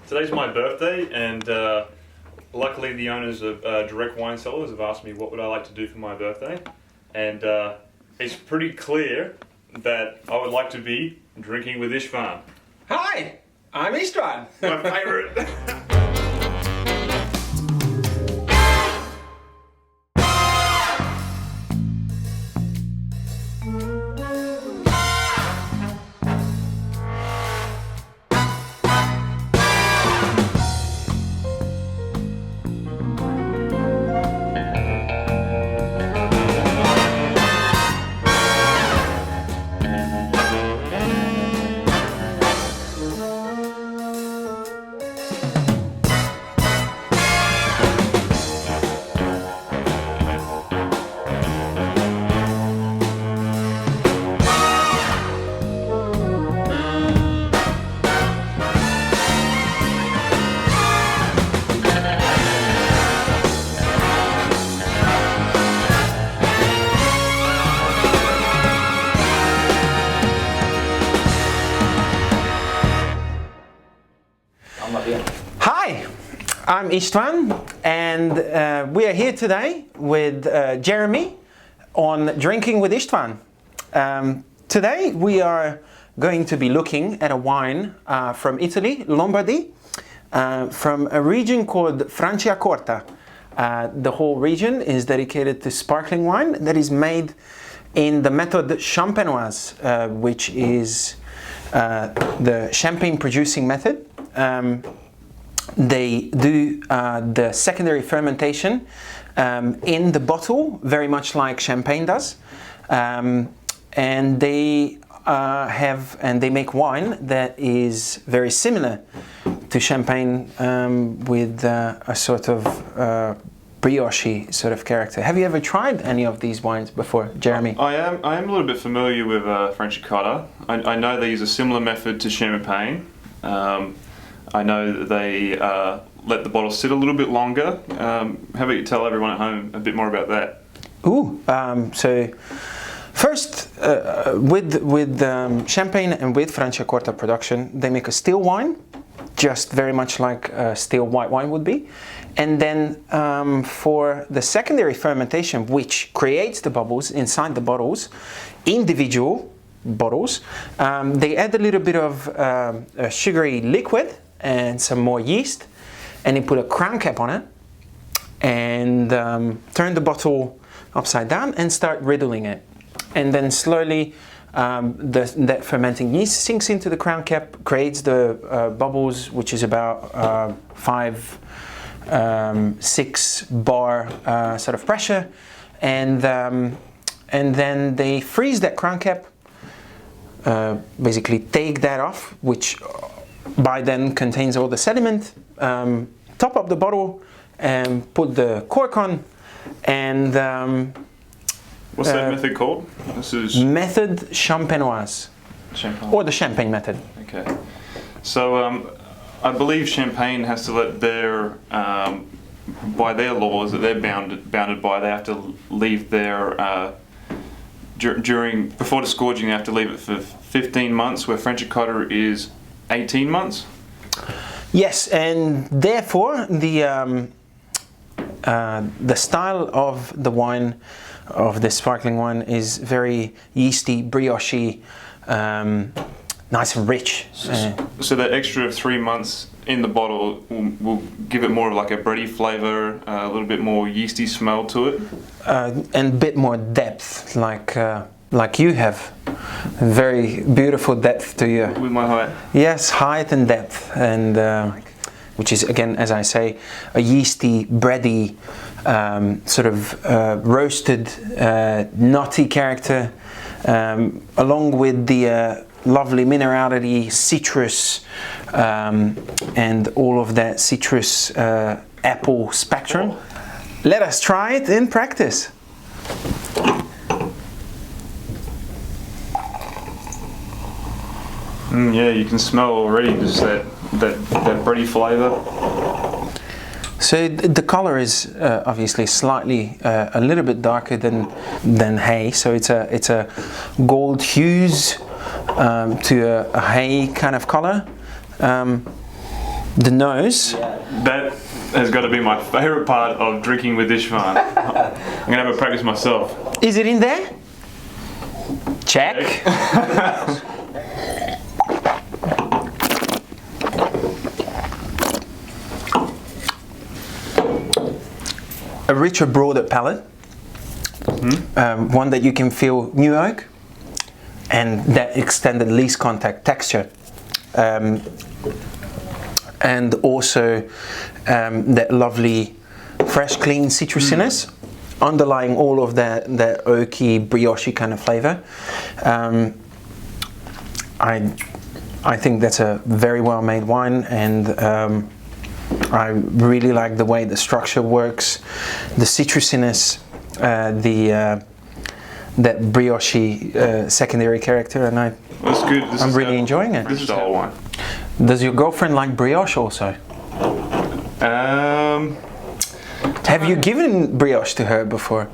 Today's my birthday, and luckily the owners of Direct Wine Cellars have asked me what would I like to do for my birthday, and it's pretty clear that I would like to be drinking with Istvan. Hi, I'm Istvan. My favourite. Hi, I'm Istvan, and we are here today with Jeromie on Drinking with Istvan. Today we are going to be looking at a wine from Italy, Lombardy, from a region called Franciacorta. The whole region is dedicated to sparkling wine that is made in the method champenoise, which is the champagne producing method. They do the secondary fermentation in the bottle, very much like champagne does, and they they make wine that is very similar to champagne with a sort of brioche sort of character. Have you ever tried any of these wines before, Jeromie? I am a little bit familiar with Franciacorta. I know they use a similar method to champagne. I know that they let the bottle sit a little bit longer. How about you tell everyone at home a bit more about that? So first, with champagne and with Franciacorta production, they make a still wine, just very much like a still white wine would be. And then for the secondary fermentation, which creates the bubbles inside the bottles, individual bottles, they add a little bit of a sugary liquid and some more yeast, and they put a crown cap on it and turn the bottle upside down and start riddling it. And then slowly that fermenting yeast sinks into the crown cap, creates the bubbles, which is about 6 bar sort of pressure, and then they freeze that crown cap, basically take that off, which by then contains all the sediment, top up the bottle and put the cork on, and what's that method called? This is method champenoise, or the champagne method. Okay, so I believe champagne has to let their by their laws that they're bounded by, they have to leave their before disgorging, they have to leave it for 15 months, where Franciacorta is 18 months? Yes, and therefore the style of the wine, of this sparkling wine, is very yeasty, brioche, nice and rich. So that extra 3 months in the bottle will give it more of like a bready flavour, a little bit more yeasty smell to it? And a bit more depth, like you have. Very beautiful depth to you. With my height? Yes, height and depth, and which is, again, as I say, a yeasty, bready, sort of roasted, nutty character, along with the lovely minerality, citrus, and all of that citrus apple spectrum. Oh. Let us try it in practice. Yeah, you can smell already just that bready flavour. So the color is obviously slightly a little bit darker than hay. So it's a gold hues to a hay kind of color. The nose. That has got to be my favourite part of drinking with Istvan. I'm going to have a practice myself. Is it in there? Check. A richer, broader palate. One that you can feel new oak and that extended least contact texture. And also that lovely fresh, clean citrusiness underlying all of that oaky, brioche kind of flavor. I think that's a very well made wine, and I really like the way the structure works, the citrusiness, that brioche secondary character, and That's good. I'm really enjoying it. This is the whole wine. Does your girlfriend like brioche also? Have you given brioche to her before?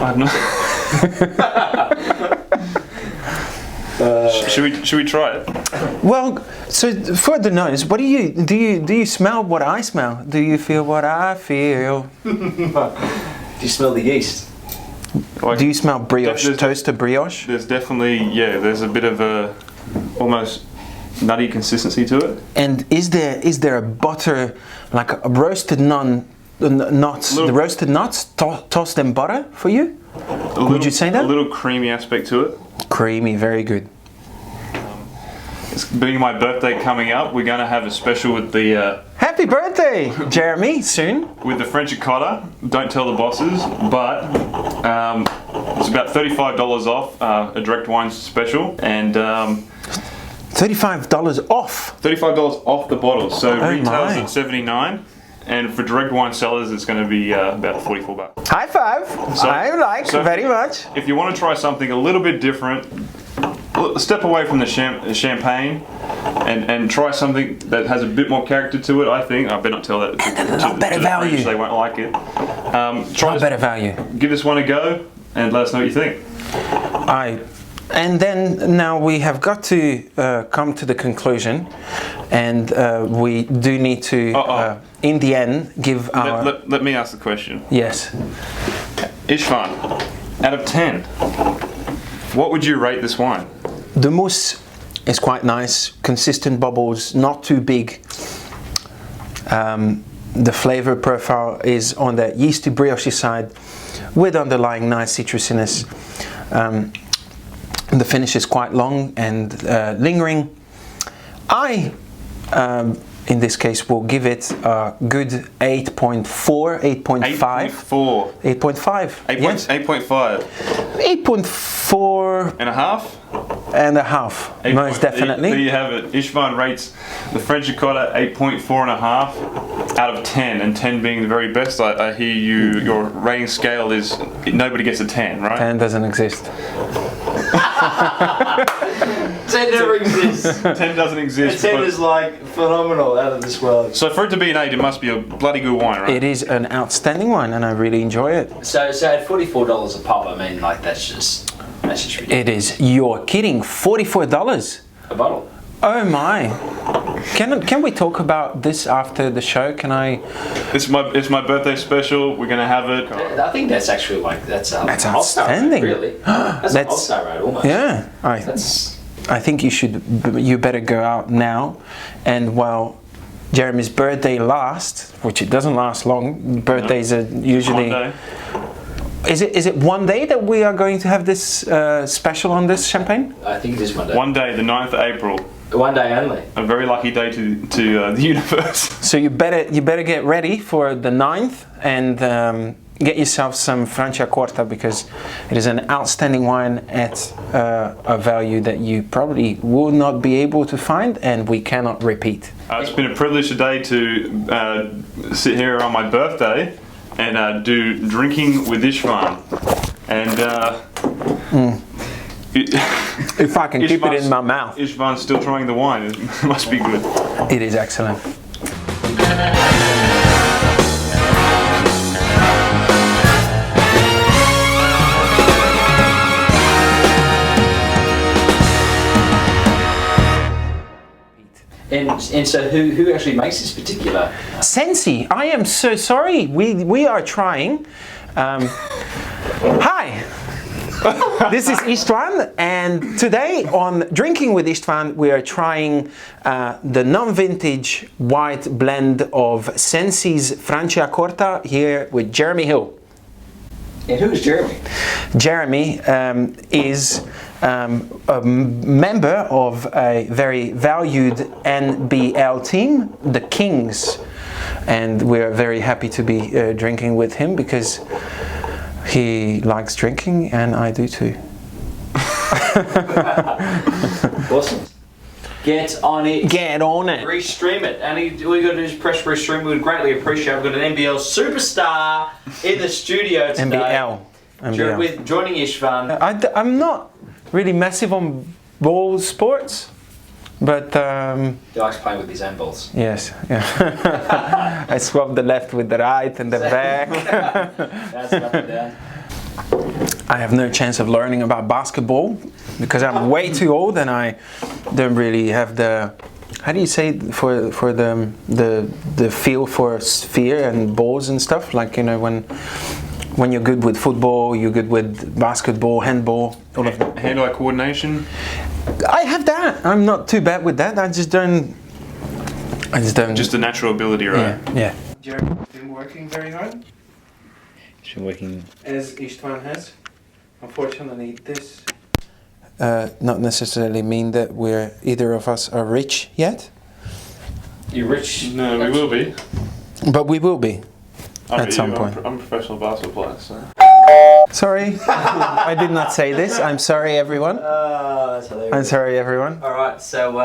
I've not. Should we try it? Well, so for the nose, what do you smell what I smell? Do you feel what I feel? Do you smell the yeast? Do you smell brioche, toasted brioche? There's definitely, there's a bit of a almost nutty consistency to it. And is there a butter, like a roasted nuts, the roasted nuts tossed in butter for you? Would you say that? A little creamy aspect to it. Creamy, very good. It's being my birthday coming up, we're going to have a special with the Happy birthday, Jeremy! Soon. with the Franciacorta. Don't tell the bosses, but it's about $35 off a direct wine special, and $35 off. $35 off the bottle. So retails my. at $79, and for direct wine sellers, it's going to be about $44. High five! I like so very much. If you want to try something a little bit different, step away from the champagne and try something that has a bit more character to it. I think I better not tell that to lot better the value. French, they won't like it. Try Better value. Give this one a go and let us know what you think. And then now we have got to come to the conclusion, and we do need to, in the end, give our... Let me ask the question. Yes. Istvan, out of 10, what would you rate this wine? The mousse is quite nice, consistent bubbles, not too big. The flavor profile is on the yeasty brioche side, with underlying nice citrusiness. The finish is quite long and lingering. In this case, will give it a good 8.4, 8.5. 8.5. 8.5. 8.4 and a half? And a half, most definitely. There you have it. Istvan rates the Franciacorta 8.4 and a half out of 10, and 10 being the very best. I hear you, your rating scale is, nobody gets a 10, right? 10 doesn't exist. 10 never exists. 10 doesn't exist. 10 is like phenomenal, out of this world. So for it to be an 8, it must be a bloody good wine, right? It is an outstanding wine, and I really enjoy it. So at $44 a pop, I mean, like that's just ridiculous. It is. You're kidding. $44 A bottle. Oh my! Can we talk about this after the show? Can I? It's my birthday special. We're gonna have it. I think that's actually like that's outstanding. Really, that's an all-star rate almost. Yeah, I think you better go out now, and while Jeremy's birthday lasts, which it doesn't last long. Birthdays are usually. One day. Is it one day that we are going to have this special on this champagne? I think it is one day. One day, the 9th of April. One day only. A very lucky day to the universe. So you better get ready for the 9th and get yourself some Franciacorta, because it is an outstanding wine at a value that you probably will not be able to find and we cannot repeat. It's been a privilege today to sit here on my birthday and do drinking with Istvan. And if I can keep it in my mouth. Istvan's still trying the wine. It must be good. It is excellent. And so who actually makes this particular? Sensi, I am so sorry. We are trying. Hi. This is Istvan, and today on Drinking with Istvan we are trying the non-vintage white blend of Sensi's Franciacorta here with Jeromie Hill. And who is Jeromie? Jeromie is a member of a very valued NBL team, the Kings, and we're very happy to be drinking with him because he likes drinking and I do too. Awesome. Get on it. Get on it. Restream it. And all you got to do is press restream. We would greatly appreciate it. We've got an NBL superstar in the studio today. NBL. Joining Istvan. I'm not really massive on ball sports, but He likes playing with his own balls. yes, yeah. I swap the left with the right and the back. That's up and down. I have no chance of learning about basketball because I'm way too old and I don't really have the, how do you say, for the feel for sphere and balls and stuff, like, you know, when you're good with football, you're good with basketball, handball, all of that. Hand-eye coordination. I have that. I'm not too bad with that. I just don't. Just a natural ability, right? Yeah. Jeremie's been working very hard. He's been working. As Istvan has. Unfortunately, this not necessarily mean that either of us are rich yet. You're rich. No, we will be. But we will be at some point. I'm a professional basketball player, so. Sorry, I did not say this. I'm sorry, everyone. That's hilarious. I'm sorry, everyone. All right, so